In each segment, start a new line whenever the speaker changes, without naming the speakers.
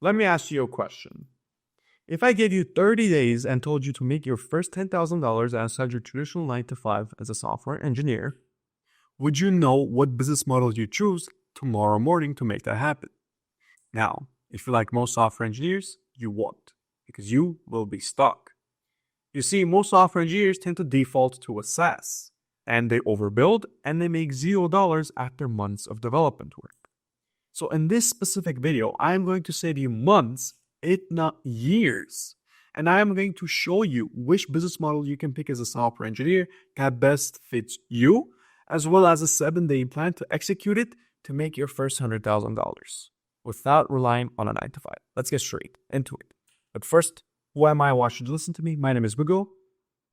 Let me ask you a question. If I gave you 30 days and told you to make your first $10,000 outside your traditional 9 to 5 as a software engineer, would you know what business model you choose tomorrow morning to make that happen? Now, if you're like most software engineers, you won't, because you will be stuck. You see, most software engineers tend to default to a SaaS, and they overbuild and they make $0 after months of development work. So in this specific video, I'm going to save you months, if not years. And I'm going to show you which business model you can pick as a software engineer that best fits you, as well as a 7-day plan to execute it to make your first $100,000 without relying on a 9 to 5. Let's get straight into it. But first, who am I? Why should you listen to me? My name is Bugo.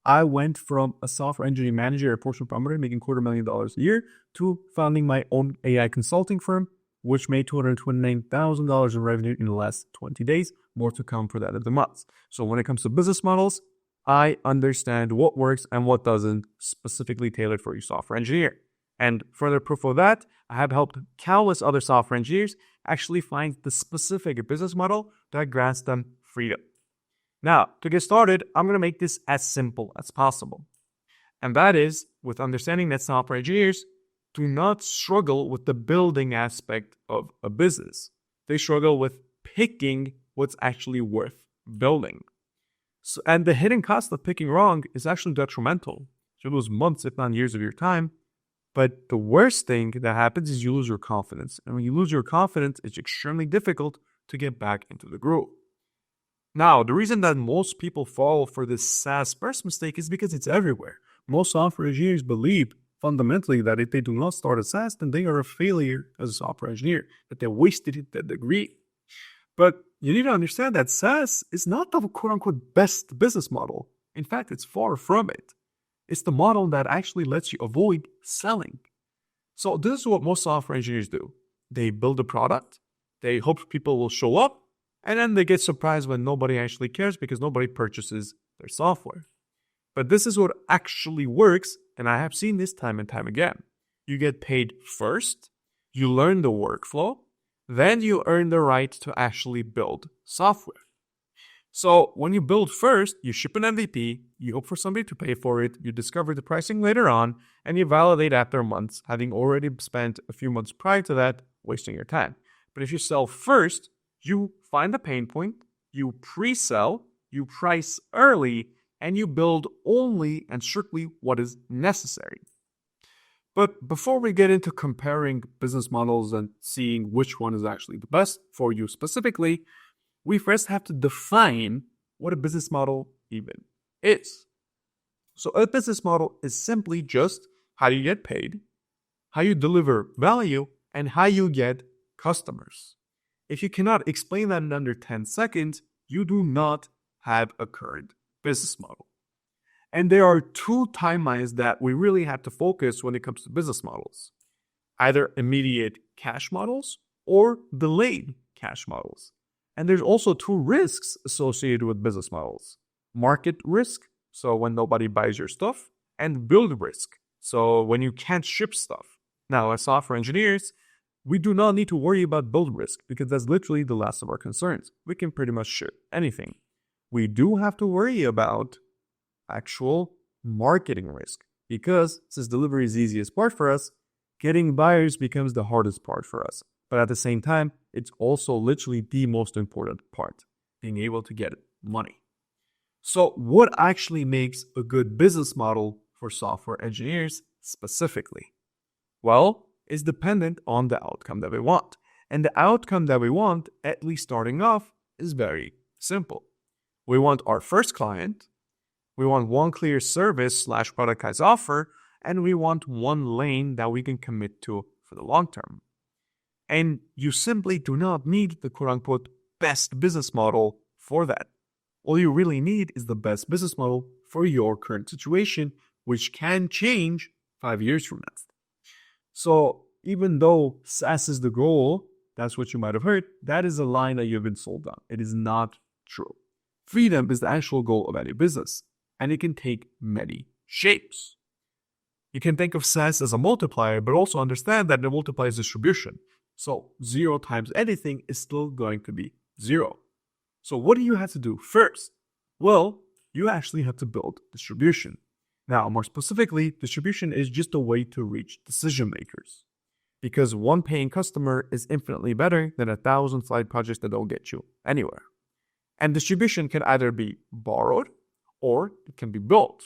I went from a software engineering manager at Fortune 500 making $250,000 a year to founding my own AI consulting firm, which made $229,000 in revenue in the last 20 days. More to come for that in the months. So when it comes to business models, I understand what works and what doesn't, specifically tailored for your software engineer. And further proof of that, I have helped countless other software engineers actually find the specific business model that grants them freedom. Now, to get started, I'm going to make this as simple as possible. And that is with understanding that software engineers do not struggle with the building aspect of a business. They struggle with picking what's actually worth building. So, and the hidden cost of picking wrong is actually detrimental. You lose months, if not years of your time. But the worst thing that happens is you lose your confidence. And when you lose your confidence, it's extremely difficult to get back into the groove. Now, the reason that most people fall for this SaaS first mistake is because it's everywhere. Most software engineers believe fundamentally that if they do not start a SaaS, then they are a failure as a software engineer, that they wasted their degree. But you need to understand that SaaS is not the quote-unquote best business model. In fact, it's far from it. It's the model that actually lets you avoid selling. So this is what most software engineers do. They build a product, they hope people will show up, and then they get surprised when nobody actually cares because nobody purchases their software. But this is what actually works, and I have seen this time and time again. You get paid first, you learn the workflow, then you earn the right to actually build software. So when you build first, you ship an MVP, you hope for somebody to pay for it, you discover the pricing later on, and you validate after months, having already spent a few months prior to that wasting your time. But if you sell first, you find the pain point, you pre-sell, you price early, and you build only and strictly what is necessary. But before we get into comparing business models and seeing which one is actually the best for you specifically, we first have to define what a business model even is. So a business model is simply just how you get paid, how you deliver value, and how you get customers. If you cannot explain that in under 10 seconds, you do not have a current business model. And there are two timelines that we really have to focus when it comes to business models. Either immediate cash models or delayed cash models. And there's also two risks associated with business models. Market risk, so when nobody buys your stuff, and build risk, so when you can't ship stuff. Now, as software engineers, we do not need to worry about build risk because that's literally the last of our concerns. We can pretty much ship anything. We do have to worry about actual marketing risk because since delivery is the easiest part for us, getting buyers becomes the hardest part for us. But at the same time, it's also literally the most important part, being able to get money. So what actually makes a good business model for software engineers specifically? Well, it's dependent on the outcome that we want. And the outcome that we want, at least starting off, is very simple. We want our first client, we want one clear service / productized offer, and we want one lane that we can commit to for the long term. And you simply do not need the quote-unquote best business model for that. All you really need is the best business model for your current situation, which can change 5 years from now. So even though SaaS is the goal, that's what you might have heard, that is a line that you've been sold on. It is not true. Freedom is the actual goal of any business, and it can take many shapes. You can think of SaaS as a multiplier, but also understand that it multiplies distribution. So 0 times anything is still going to be Zero. So what do you have to do first? Well, you actually have to build distribution. Now, more specifically, distribution is just a way to reach decision makers. Because one paying customer is infinitely better than 1,000 side projects that don't get you anywhere. And distribution can either be borrowed or it can be built.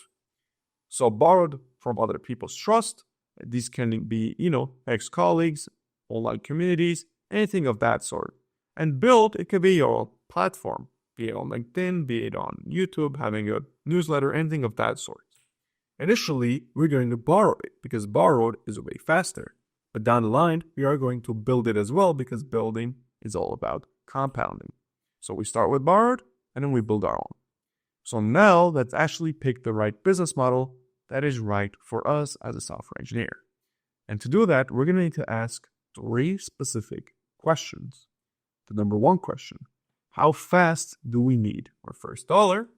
So borrowed from other people's trust. These can be, ex-colleagues, online communities, anything of that sort. And built, it could be your platform, be it on LinkedIn, be it on YouTube, having a newsletter, anything of that sort. Initially, we're going to borrow it because borrowed is way faster. But down the line, we are going to build it as well because building is all about compounding. So we start with borrowed and then we build our own. So now let's actually pick the right business model that is right for us as a software engineer. And to do that, we're going to need to ask 3 specific questions. The number 1 question, how fast do we need our first dollar?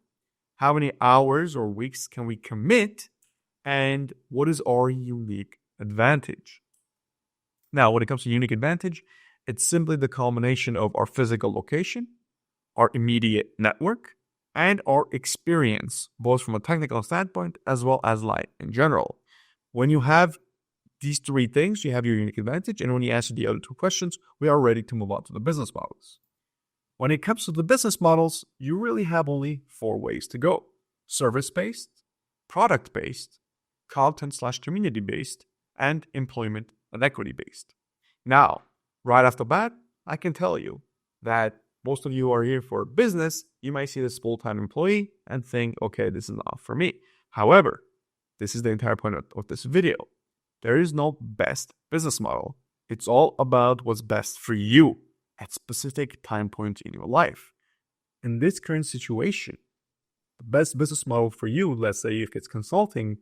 How many hours or weeks can we commit? And what is our unique advantage? Now, when it comes to unique advantage, it's simply the culmination of our physical location, our immediate network, and our experience, both from a technical standpoint as well as life in general. When you have these 3 things, you have your unique advantage, and when you answer the other 2 questions, we are ready to move on to the business models. When it comes to the business models, you really have only 4 ways to go. Service-based, product-based, content/community-based, and employment and equity-based. Now, right off the bat, I can tell you that most of you are here for business. You might see this full-time employee and think, okay, this is not for me. However, this is the entire point of this video. There is no best business model. It's all about what's best for you at specific time points in your life. In this current situation, the best business model for you, let's say if it's consulting,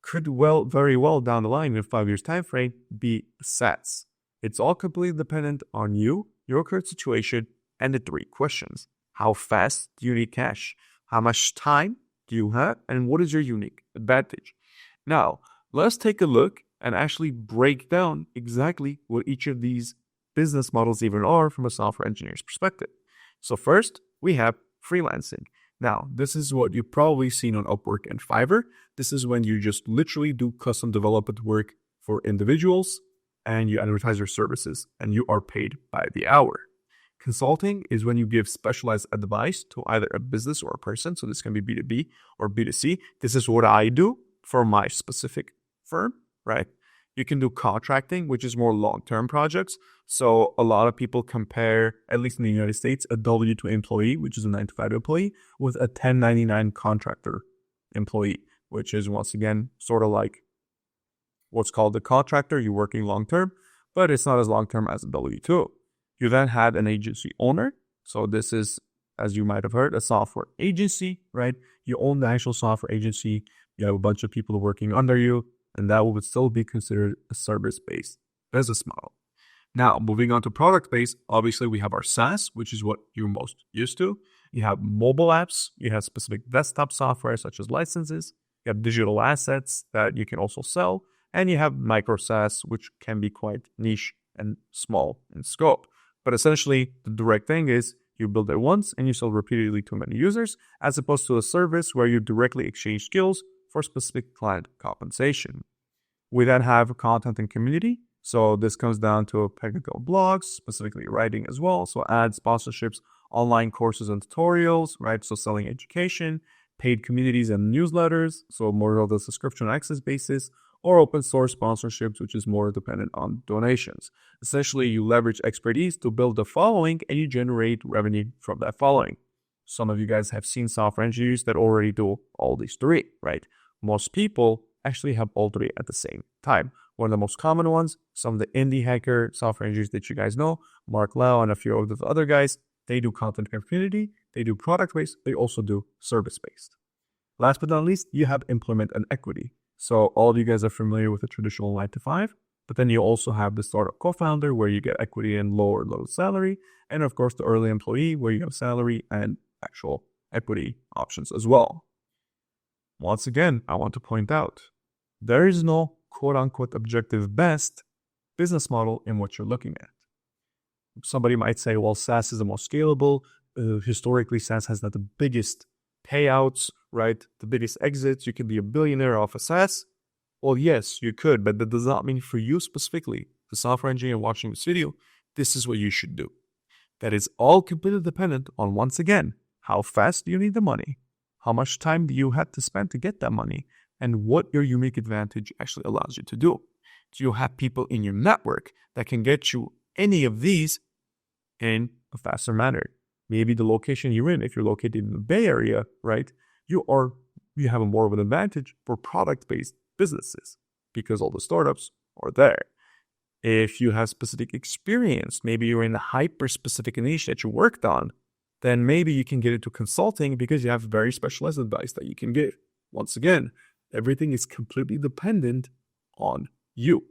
could very well down the line in a 5 years time frame be SaaS. It's all completely dependent on you, your current situation, and the 3 questions. How fast do you need cash? How much time do you have? And what is your unique advantage? Now, let's take a look and actually break down exactly what each of these business models even are from a software engineer's perspective. So first, we have freelancing. Now, this is what you've probably seen on Upwork and Fiverr. This is when you just literally do custom development work for individuals and you advertise your services and you are paid by the hour. Consulting is when you give specialized advice to either a business or a person. So this can be B2B or B2C. This is what I do for my specific firm, right? You can do contracting, which is more long-term projects. So a lot of people compare, at least in the United States, a W-2 employee, which is a 9-to-5 employee, with a 1099 contractor employee, which is once again sort of like what's called the contractor. You're working long-term, but it's not as long-term as a W-2. You then had an agency owner. So this is, as you might have heard, a software agency, right? You own the actual software agency. You have a bunch of people working under you, and that would still be considered a service-based business model. Now, moving on to product-based, obviously we have our SaaS, which is what you're most used to. You have mobile apps. You have specific desktop software such as licenses. You have digital assets that you can also sell. And you have micro SaaS, which can be quite niche and small in scope. But essentially, the direct thing is you build it once and you sell repeatedly to many users, as opposed to a service where you directly exchange skills for specific client compensation. We then have content and community. So this comes down to technical blogs, specifically writing as well. So ads, sponsorships, online courses and tutorials, right? So selling education, paid communities and newsletters. So more of the subscription access basis, or open source sponsorships, which is more dependent on donations. Essentially, you leverage expertise to build a following and you generate revenue from that following. Some of you guys have seen software engineers that already do all these 3, right? Most people actually have all 3 at the same time. One of the most common ones, some of the indie hacker software engineers that you guys know, Mark Lau and a few of the other guys, they do content and community, they do product-based, they also do service-based. Last but not least, you have employment and equity. So all of you guys are familiar with the traditional 9-to-5, but then you also have the startup co-founder where you get equity and low salary. And of course, the early employee where you have salary and actual equity options as well. Once again, I want to point out, there is no quote-unquote objective best business model in what you're looking at. Somebody might say, well, SaaS is the most scalable. Historically, SaaS has not the biggest payouts, right? The biggest exits. You can be a billionaire off a SaaS. Well, yes, you could, but that does not mean for you specifically, the software engineer watching this video, this is what you should do. That is all completely dependent on, once again, how fast do you need the money, how much time do you have to spend to get that money, and what your unique advantage actually allows you to do. Do you have people in your network that can get you any of these in a faster manner? Maybe the location you're in, if you're located in the Bay Area, right, you have a more of an advantage for product-based businesses because all the startups are there. If you have specific experience, maybe you're in a hyper-specific niche that you worked on, then maybe you can get into consulting because you have very specialized advice that you can give. Once again, everything is completely dependent on you.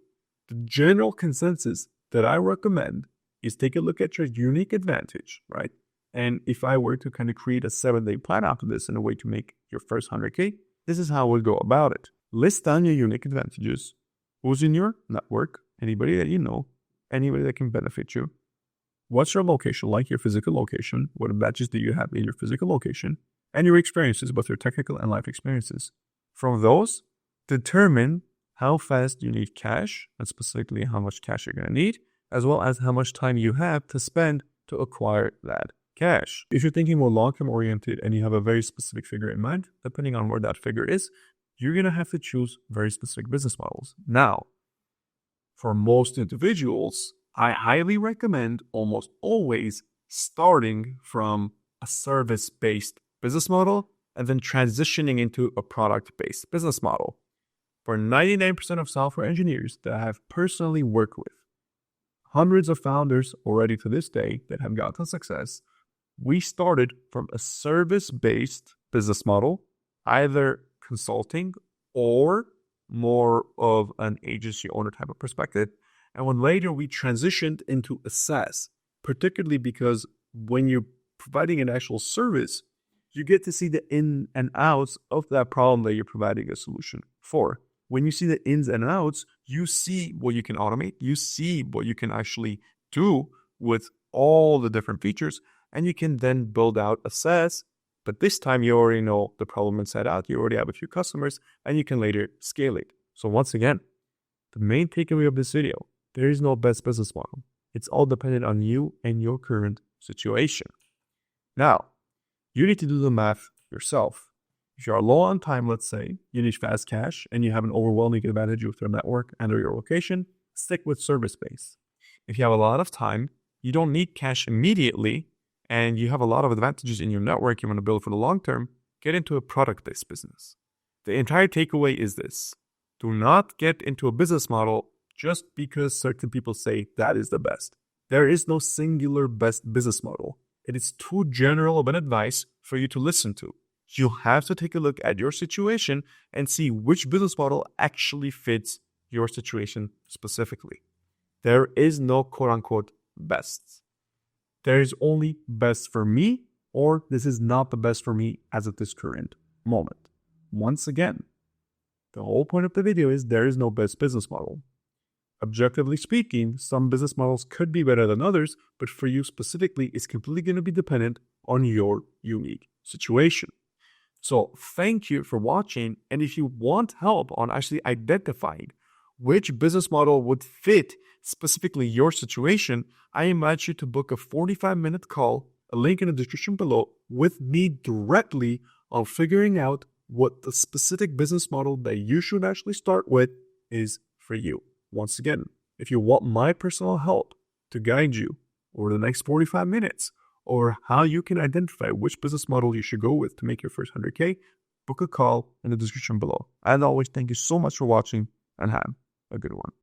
The general consensus that I recommend is take a look at your unique advantage, right? And if I were to kind of create a 7-day plan after this in a way to make your first 100K, this is how we'll go about it. List down your unique advantages. Who's in your network? Anybody that you know, anybody that can benefit you. What's your location like, your physical location? What advantages do you have in your physical location? And your experiences, both your technical and life experiences. From those, determine how fast you need cash, and specifically how much cash you're going to need, as well as how much time you have to spend to acquire that cash. If you're thinking more long-term oriented and you have a very specific figure in mind, depending on where that figure is, you're going to have to choose very specific business models. Now, for most individuals, I highly recommend almost always starting from a service-based business model and then transitioning into a product-based business model. For 99% of software engineers that I have personally worked with, hundreds of founders already to this day that have gotten success, we started from a service-based business model, either consulting or more of an agency owner type of perspective. And when later we transitioned into a SaaS, particularly because when you're providing an actual service, you get to see the in and outs of that problem that you're providing a solution for. When you see the ins and outs, you see what you can automate, you see what you can actually do with all the different features, and you can then build out a SaaS. But this time you already know the problem inside out. You already have a few customers and you can later scale it. So once again, the main takeaway of this video, there is no best business model. It's all dependent on you and your current situation. Now, you need to do the math yourself. If you are low on time, let's say, you need fast cash and you have an overwhelming advantage with your network and or your location, stick with service-based. If you have a lot of time, you don't need cash immediately, and you have a lot of advantages in your network you want to build for the long term, get into a product-based business. The entire takeaway is this. Do not get into a business model just because certain people say that is the best. There is no singular best business model. It is too general of an advice for you to listen to. You have to take a look at your situation and see which business model actually fits your situation specifically. There is no quote-unquote best. There is only best for me, or this is not the best for me as of this current moment. Once again, the whole point of the video is there is no best business model. Objectively speaking, some business models could be better than others, but for you specifically, it's completely going to be dependent on your unique situation. So thank you for watching, and if you want help on actually identifying which business model would fit specifically your situation, I invite you to book a 45-minute call, a link in the description below, with me directly on figuring out what the specific business model that you should actually start with is for you. Once again, if you want my personal help to guide you over the next 45 minutes, or how you can identify which business model you should go with to make your first 100K, book a call in the description below. As always, thank you so much for watching and have a good one.